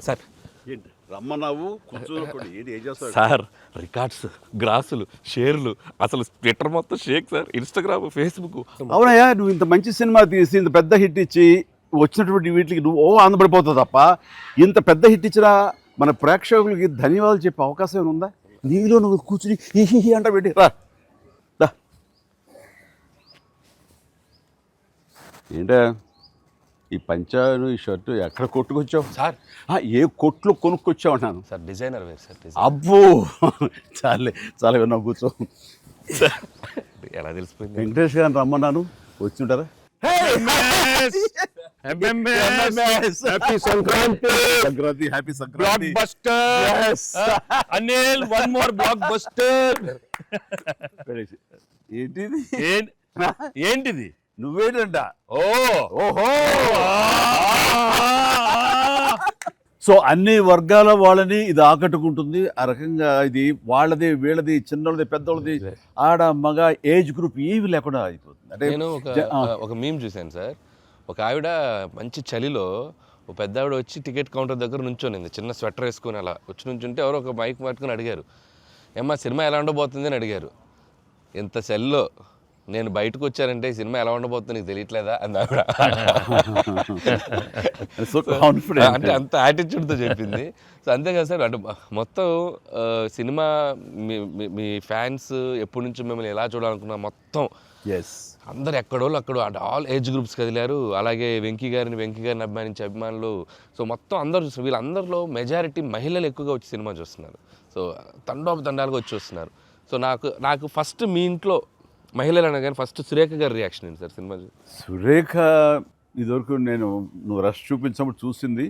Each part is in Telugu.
సార్ ఏంటి రమ్మన్నావు కూర్చోకుండా ఏంటి ఏం చేస్తావు? సార్ రికార్డ్స్, గ్రాసులు, షేర్లు, అసలు ట్విట్టర్ మొత్తం షేక్ సార్, ఇన్స్టాగ్రామ్, ఫేస్బుక్. అవునయ్యా, నువ్వు ఇంత మంచి సినిమా తీసి ఇంత పెద్ద హిట్ ఇచ్చి వచ్చినటువంటి వీటికి నువ్వు ఆనందపడిపోతావు తప్ప ఇంత పెద్ద హిట్ ఇచ్చిన మన ప్రేక్షకులకి ధన్యవాదాలు చెప్పే అవకాశం ఏమైనా ఉందా? నీలో నువ్వు కూర్చుని హి అంట పెట్టి రా. ఏంటా ఈ పంచాను ఈ షర్టు ఎక్కడ కొట్టుకొచ్చావు సార్ ఏ కొట్లు కొనుక్కొచ్చావు అన్నాను. సార్ డిజైనర్ వేరు సార్. అబ్బో చాలే చాలా విన్నావు, కూర్చో. ఎలా తెలిసిపోయింది? వెంకటేష్ గారిని రమ్మన్నాను, వచ్చింటారా? Sankranti, happy Sankranti. Anil, one more blockbuster. ఏంటిది? ఏంటిది? నువ్వేంటంట? ఓహో. సో అన్ని వర్గాల వాళ్ళని ఇది ఆకట్టుకుంటుంది. ఆ రకంగా ఇది వాళ్ళది, వీళ్ళది, చిన్నోళ్ళది, పెద్దోళ్ళది, ఆడ మగ ఏజ్ గ్రూప్ ఏవి లేకుండా అయిపోతుంది. అంటే నేను ఒక మీమ్ చూశాను సార్. ఒక ఆవిడ మంచి చలిలో ఒక పెద్ద ఆవిడ వచ్చి టికెట్ కౌంటర్ దగ్గర నుంచోనింది, చిన్న స్వెటర్ వేసుకొని అలా వచ్చి నుంచుంటే ఎవరో ఒక మైక్ పట్టుకుని అడిగారు, ఏమ్మా సినిమా ఎలా ఉండబోతుంది అని అడిగారు. ఇంత చలిలో నేను బయటకు వచ్చానంటే ఈ సినిమా ఎలా ఉండబోతుంది నీకు తెలియట్లేదా అని ఆవిడ. అంటే అంత యాటిట్యూడ్తో చెప్పింది. సో అంతేకాదు సార్, అంటే మొత్తం సినిమా మీ ఫ్యాన్స్ ఎప్పటి నుంచి మిమ్మల్ని ఎలా చూడాలనుకున్నా మొత్తం అందరు ఎక్కడోళ్ళు అక్కడ అంటే ఆల్ ఏజ్ గ్రూప్స్ కదిలారు. అలాగే వెంకీ గారిని అభిమానించే అభిమానులు. సో మొత్తం అందరూ, వీళ్ళందరిలో మెజారిటీ మహిళలు ఎక్కువగా వచ్చి సినిమా చూస్తున్నారు. సో తండాలుగా వచ్చి వస్తున్నారు. సో నాకు ఫస్ట్ మీ ఇంట్లో మహిళలు అనగానే ఫస్ట్ సురేఖ గారి రియాక్షన్ ఏంటి సార్ సినిమా? సురేఖ ఇదివరకు నువ్వు రష్ చూపించినప్పుడు చూసింది,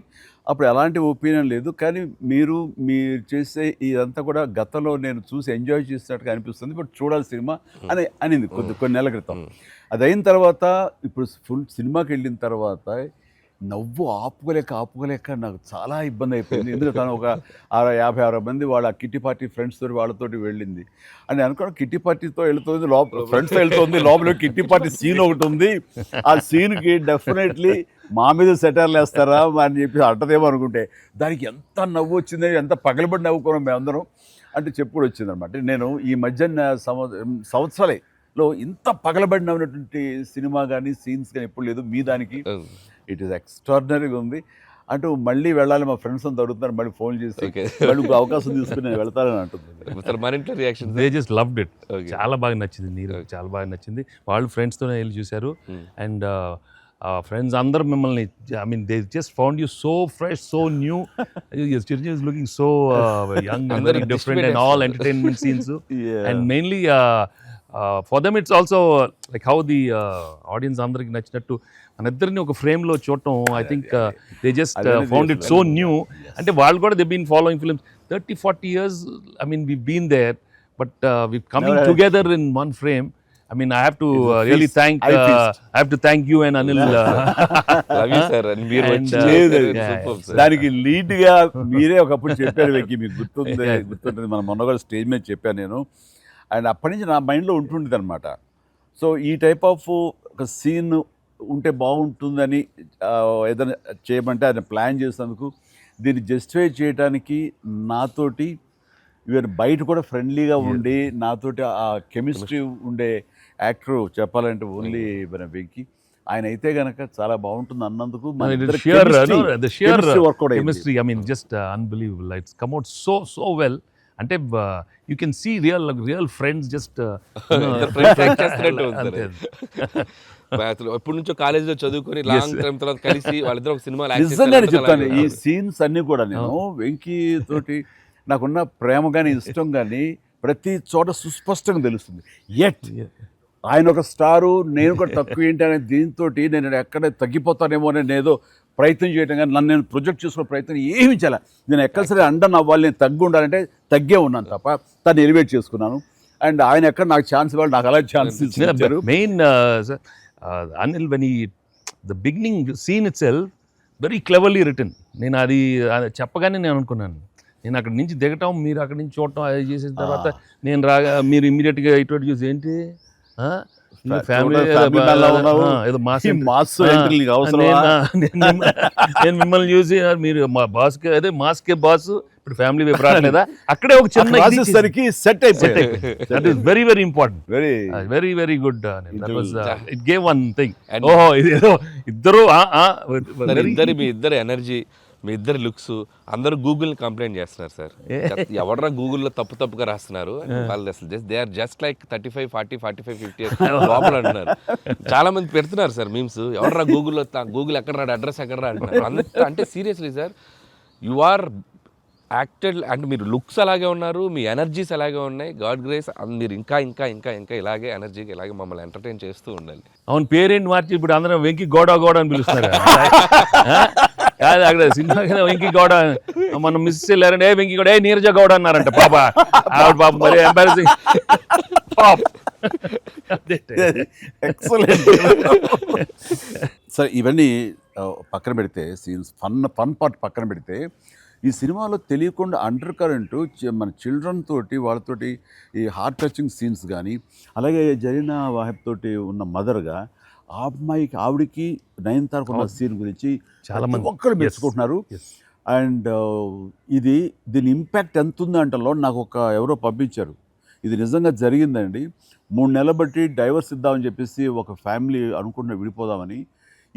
అప్పుడు ఎలాంటి ఒపీనియన్ లేదు. కానీ మీరు చేసే ఇదంతా కూడా గతంలో నేను చూసి ఎంజాయ్ చేసినట్టుగా అనిపిస్తుంది, బట్ చూడాలి సినిమా అని అనింది కొన్ని నెలల క్రితం. అది అయిన తర్వాత ఇప్పుడు ఫుల్ సినిమాకి వెళ్ళిన తర్వాత నవ్వు ఆపుకోలేక నాకు చాలా ఇబ్బంది అయిపోయింది. ఎందుకంటే తను ఒక 50-60 మంది వాళ్ళ కిట్టి పార్టీ ఫ్రెండ్స్తో వాళ్ళతోటి వెళ్ళింది అని అనుకోవడం. కిట్టి పార్టీతో వెళుతుంది, ఫ్రెండ్స్తో వెళ్తుంది, లోపల కిట్టి పార్టీ సీన్ ఒకటి ఉంది. ఆ సీన్కి డెఫినెట్లీ మా మీద సెటర్లు వేస్తారా అని చెప్పి అంటదేమో అనుకుంటే దానికి ఎంత నవ్వు వచ్చింది, ఎంత పగలబడి నవ్వుకున్నాం మేమందరం అంటే చెప్పుడు వచ్చిందనమాట. నేను ఈ మధ్య సంవత్సరాలలో ఇంత పగలబడి నవ్వినటువంటి సినిమా కానీ సీన్స్ కానీ ఎప్పుడు లేదు. మీ దానికి ఇట్ ఈస్ ఎక్స్ట్రాడినరీగా ఉంది. అంటూ మళ్ళీ వెళ్ళాలి, మా ఫ్రెండ్స్ అంతా అడుగుతున్నారు, మళ్ళీ ఫోన్ చేసి మళ్ళీ అవకాశం తీసుకుని నేను వెళ్తానని అంటుంది. They just loved it. చాలా బాగా నచ్చింది, నీరు చాలా బాగా నచ్చింది. వాళ్ళు ఫ్రెండ్స్తోనే వెళ్ళి చూశారు. అండ్ ఫ్రెండ్స్ అందరూ మిమ్మల్ని, I mean they just found you so fresh, so new. Chiranjeevi is looking so young and very different and all entertainment scenes. And mainly for them it's also like how the audience అందరికి నచ్చినట్టు మన ఇద్దరిని ఒక ఫ్రేమ్లో చూడటం. I think they just found it so new. అంటే వాళ్ళు కూడా they been following films 30-40 years. I mean we've been there, but we're coming together in one frame. I mean I have to really thank you and Anil. Love you sir. And మీరు దానికి లీడ్ గా మీరే ఒకప్పుడు చెప్పారు వెంకీ, మీకు గుర్తుంటుంది. మన మొన్న కూడా స్టేజ్ మీద చెప్పాను నేను. అండ్ అప్పటి నుంచి నా మైండ్లో ఉంటుండేది అనమాట. సో ఈ టైప్ ఆఫ్ ఒక సీన్ ఉంటే బాగుంటుందని ఏదైనా చేయమంటే ఆయన ప్లాన్ చేసినందుకు, దీన్ని జస్టిఫై చేయడానికి నాతోటి ఈవెన్ బయట కూడా ఫ్రెండ్లీగా ఉండి నాతోటి ఆ కెమిస్ట్రీ ఉండే యాక్టర్ చెప్పాలంటే ఓన్లీ మన వెంకీ. ఆయన అయితే కనుక చాలా బాగుంటుంది అన్నందుకు chemistry, I mean just unbelievable. It's come out so well. అంటే you can see real friends just ఎప్పటి నుంచో కాలేజీలో చదువుకొని లాంగ్ టైం తర్వాత కలిసి వాళ్ళిద్దరు ఒక సినిమా చెప్తాను. ఈ సీన్స్ అన్ని కూడా నేను వెంకీ తోటి నాకున్న ప్రేమ కానీ ఇష్టం కానీ ప్రతి చోట సుస్పష్టంగా తెలుస్తుంది. ఎట్ ఆయన ఒక స్టారు, నేను కూడా తక్కువ ఏంటి అనే దీంతో నేను ఎక్కడ తగ్గిపోతానేమో అని ఏదో ప్రయత్నం చేయడం కానీ నన్ను నేను ప్రొజెక్ట్ చేసుకునే ప్రయత్నం ఏమి చేయాలి. నేను ఎక్కడ సరే అండర్ అవ్వాలి, నేను తగ్గి ఉండాలంటే తగ్గే ఉన్నాను తప్ప తను ఎలివేట్ చేసుకున్నాను. అండ్ ఆయన ఎక్కడ నాకు ఛాన్స్ ఇవ్వాలి, నాకు అలా ఛాన్స్ ఇచ్చారు. Main Anil, when the beginning scene itself, very cleverly written. నేను అది చెప్పగానే నేను అనుకున్నాను, నేను అక్కడి నుంచి దిగటం, మీరు అక్కడి నుంచి చూడటం, అది చేసిన తర్వాత నేను రాగా మీరు ఇమ్మీడియట్గా ఇటువంటి చూసి ఏంటి ఫ్యామిలీ family man లా ఉన్నావు. ఏదో మాస్ ఈ మాస్ ఎంట్రీ నీకు అవసరమా? నేను మిమ్మల్ని చూసి మీరు మా బాస్ అదే మాస్ కే బాస్ ఇప్పుడు ఫ్యామిలీ వైపు రావట్లేదా అక్కడే ఒక చిన్న రాసేసరికి సెట్ అయిపోయింది. That is very very important, very very very good. It gave one thing. ఓహో ఇది ఏదో ఇద్దరు మీ ఇద్దరు ఎనర్జీ, మీ ఇద్దరు లుక్స్, అందరూ గూగుల్ని కంప్లైంట్ చేస్తున్నారు సార్. ఎవడరా గూగుల్లో తప్పుగా రాస్తున్నారు వాళ్ళు, అసలు దే ఆర్ జస్ట్ లైక్ 35, 40, 45, 50 లోపల అంటున్నారు. చాలా మంది పెడుతున్నారు సార్ మీమ్స్, ఎవడరా గూగుల్లో, గూగుల్ ఎక్కడ రాడు, అడ్రస్ ఎక్కడ రా అంటున్నారు. అంటే seriously sir, you are acted అంటే మీరు లుక్స్ అలాగే ఉన్నారు, మీ ఎనర్జీస్ అలాగే ఉన్నాయి. గాడ్ గ్రేస్, మీరు ఇంకా ఇంకా ఇంకా ఇంకా ఇలాగే ఎనర్జీకి ఇలాగే మమ్మల్ని ఎంటర్టైన్ చేస్తూ ఉండాలి. అవును, పేరేంటి మార్చి ఇప్పుడు అందరం వెంకీ గౌడ అని పిలుస్తున్నారు. కాదు అక్కడ సినిమా వెంకీ గౌడ, మనం మిస్ వెళ్ళారంటే వెంకీ గౌడ, నీరజ గౌడ అన్నారంట. పాప ఆవిడ పాప మరి ఎంబారసింగ్. ఎక్సలెంట్. సరే, ఇవన్నీ పక్కన పెడితే, సీన్స్ ఫన్ పార్ట్ పక్కన పెడితే, ఈ సినిమాలో తెలియకుండా అండర్ కరెంట్ మన చిల్డ్రన్ తోటి వాళ్ళతోటి ఈ హార్ట్ టచింగ్ సీన్స్ కానీ, అలాగే జరీనా వాహిబ్ తోటి ఉన్న మదర్గా ఆ అమ్మాయికి ఆవిడికి నయనతారకు ఉన్న సీన్ గురించి చాలా మంది ఒక్కరు మెచ్చుకుంటున్నారు. అండ్ దీని ఇంపాక్ట్ ఎంత ఉంది అంటలో నాకు ఎవరో పంపించారు, ఇది నిజంగా జరిగిందండి. 3 నెలలు బట్టి డైవర్స్ ఇద్దామని చెప్పేసి ఒక ఫ్యామిలీ అనుకుంటున్న విడిపోదామని,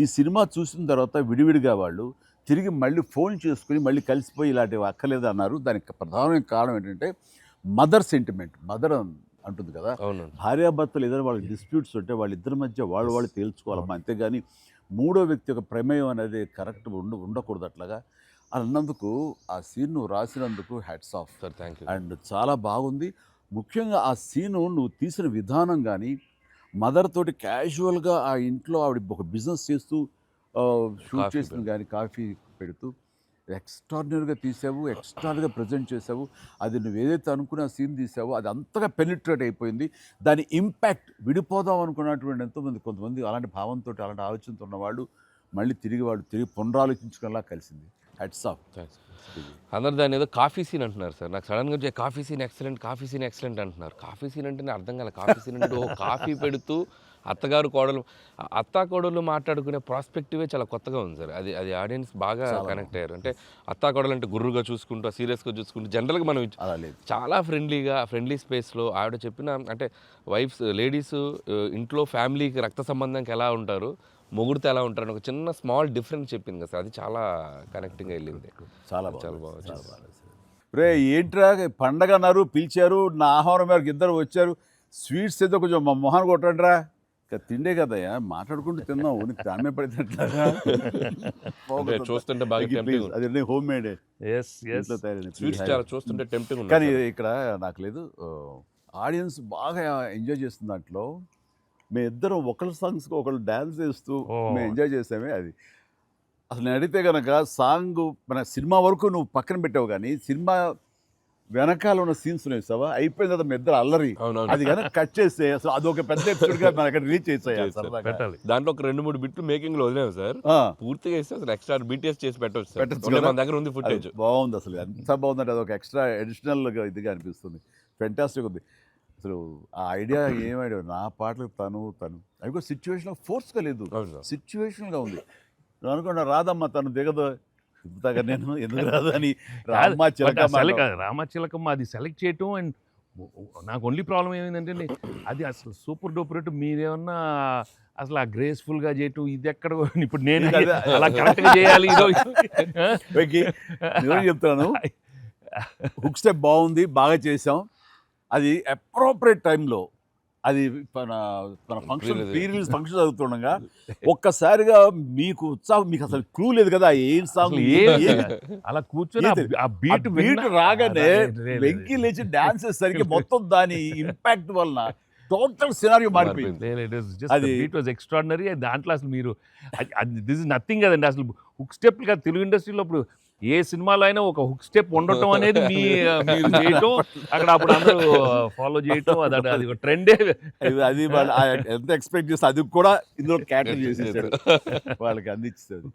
ఈ సినిమా చూసిన తర్వాత విడివిడిగా వాళ్ళు తిరిగి మళ్ళీ ఫోన్ చేసుకుని మళ్ళీ కలిసిపోయి ఇలాంటివి అక్కర్లేదు అన్నారు. దానికి ప్రధానమైన కారణం ఏంటంటే మదర్ సెంటిమెంట్. మదర్ అంటుంది కదా, భార్యాభర్తలు ఏదైనా వాళ్ళకి డిస్ప్యూట్స్ ఉంటే వాళ్ళిద్దరి మధ్య వాళ్ళు తేల్చుకోవాలమ్మా, అంతేగాని మూడో వ్యక్తి యొక్క ప్రమేయం అనేది కరెక్ట్ ఉండకూడదు. అట్లాగా అన్నందుకు ఆ సీన్ నువ్వు రాసినందుకు hats off sir, thank you. And చాలా బాగుంది. ముఖ్యంగా ఆ సీను నువ్వు తీసిన విధానం కానీ, మదర్ తోటి క్యాజువల్గా ఆ ఇంట్లో ఆవిడ ఒక బిజినెస్ చేస్తూ షూట్ చేసింది కానీ, కాఫీ పెడుతూ ఎక్స్ట్రాడినరీగా తీసావు, ఎక్స్ట్రాడినరీగా ప్రజెంట్ చేసావు. అది నువ్వు ఏదైతే అనుకున్న సీన్ తీసావో అది అంతగా పెనిట్రేట్ అయిపోయింది. దాని ఇంపాక్ట్ విడిపోదాం అనుకున్నటువంటి కొంతమంది అలాంటి భావంతో, అలాంటి ఆలోచనతో ఉన్నవాళ్ళు మళ్ళీ తిరిగి పునరాలోచించుకునేలా కలిసింది. Hats off. అందరు దాన్ని ఏదో కాఫీ సీన్ అంటున్నారు సార్. నాకు సడన్గా కాఫీ సీన్ ఎక్సలెంట్ అంటున్నారు. కాఫీ సీన్ అంటే అర్థం కాలేదు. కాఫీ సీన్ అంటే కాఫీ పెడుతూ అత్తా కోడలు మాట్లాడుకునే ప్రాస్పెక్టివే చాలా కొత్తగా ఉంది సార్. అది ఆడియన్స్ బాగా కనెక్ట్ అయ్యారు. అంటే అత్తా కోడలు అంటే గుర్రుగా చూసుకుంటూ, సీరియస్గా చూసుకుంటూ, జనరల్గా మనం చాలా ఫ్రెండ్లీ స్పేస్లో ఆవిడ చెప్పిన, అంటే లేడీస్ ఇంట్లో ఫ్యామిలీకి రక్త సంబంధంకి ఎలా ఉంటారు, మొగుడితో ఎలా ఉంటారు, ఒక చిన్న స్మాల్ డిఫరెన్స్ చెప్పింది కదా సార్. అది చాలా కనెక్టింగ్గా వెళ్ళింది. చాలా బాగా. రే ఏంట్రా పండగ అన్నారు, పిలిచారు, నా ఆహ్వానం మేరకు ఇద్దరు వచ్చారు, స్వీట్స్ ఏదో కొంచెం మా మొహాన్ని కొట్టండిరా. తిండే కదయ్యా, మాట్లాడుకుంటూ తిన్నావు, నీకు దాని పడినట్లాగా చూస్తుంటే బాగా అదే హోమ్ మేడ్ చూస్తుంటే టెంప్టింగ్. కానీ ఇక్కడ నాకు లేదు, ఆడియన్స్ బాగా ఎంజాయ్ చేస్తున్న దాంట్లో మేమిద్దరం ఒకళ్ళ సాంగ్స్కి ఒకళ్ళు డ్యాన్స్ చేస్తూ మేము ఎంజాయ్ చేసామే. అది అసలు నేను అడిగితే కనుక సాంగ్ మన సినిమా వరకు నువ్వు పక్కన పెట్టావు, కానీ సినిమా వెనకాల ఉన్న సీన్స్ వేసావా, అయిపోయిన తర్వాత మీ ఇద్దరు అల్లరి, అది కనుక కట్ చేస్తే అసలు అదొక పెద్ద ఎపిసోడ్గా మన అక్కడ రిలీజ్ చేసేయాలి. దాంట్లో ఒక 2-3 బిట్లు మేకింగ్ లో వదిలేము సార్, పూర్తిగా వేస్తే అసలు ఎక్స్ట్రా బీటీఎస్ చేసి పెట్టచ్చు. మన దగ్గర ఉంది ఫుటేజ్. బాగుంది, అసలు ఎంత బాగుందంటే అదొక ఎక్స్ట్రా అడిషనల్గా ఇదిగా అనిపిస్తుంది. ఫెంటాస్టిక్ ఉంది అసలు. ఆ ఐడియా ఏమైనా నా పాటలు తను అవి కూడా సిచ్యువేషన్ ఫోర్స్గా లేదు, సిచ్యువేషన్గా ఉంది. నువ్వు అనుకున్నా రాదమ్మా తను దిగదు, నేను ఎందుకు రాదు అని రామచిలకమ్మ అది సెలెక్ట్ చేయటం. అండ్ నాకు ఓన్లీ ప్రాబ్లం ఏమైందంటే అది అసలు సూపర్ డూపర్ రేటు, మీరేమన్నా అసలు ఆ గ్రేస్ఫుల్గా చేయటం ఇది ఎక్కడ, ఇప్పుడు నేను అలా కరెక్ట్గా చేయాలి. చెప్తాను, హుక్ స్టెప్ బాగుంది, బాగా చేసాం. అది అప్రోప్రియేట్ టైంలో, అది మన ఫంక్షన్ ప్రీ-రిలీజ్ ఫంక్షన్ జరుగుతుండగా ఒక్కసారిగా మీకు ఉత్సాహం, మీకు అసలు క్లూ లేదు కదా ఏం సాంగ్, అలా కూర్చొని ఆ బీట్ రాగానే వెంకీ లేచి డాన్స్ చేసేసరికి మొత్తం దాని ఇంపాక్ట్ వలన టోటల్ సినారియో మారిపోయింది. అది ఇట్ వాజ్ ఎక్స్ట్రాడినరీ. దాంట్లో అసలు మీరు దిస్ ఇస్ నథింగ్ కదండి, అసలు హుక్ స్టెప్ కాదు. తెలుగు ఇండస్ట్రీలో ఇప్పుడు ఏ సినిమాలో అయినా ఒక హుక్ స్టెప్ ఉండటం అనేది మీరు చేయటం, అక్కడ అప్పుడు అందరూ ఫాలో చేయటం, అది ఒక ట్రెండే. అది వాళ్ళు ఎంత ఎక్స్పెక్ట్ చేస్తే అది కూడా ఇందులో క్యాటర్ చేసేసారు, వాళ్ళకి అందించారు.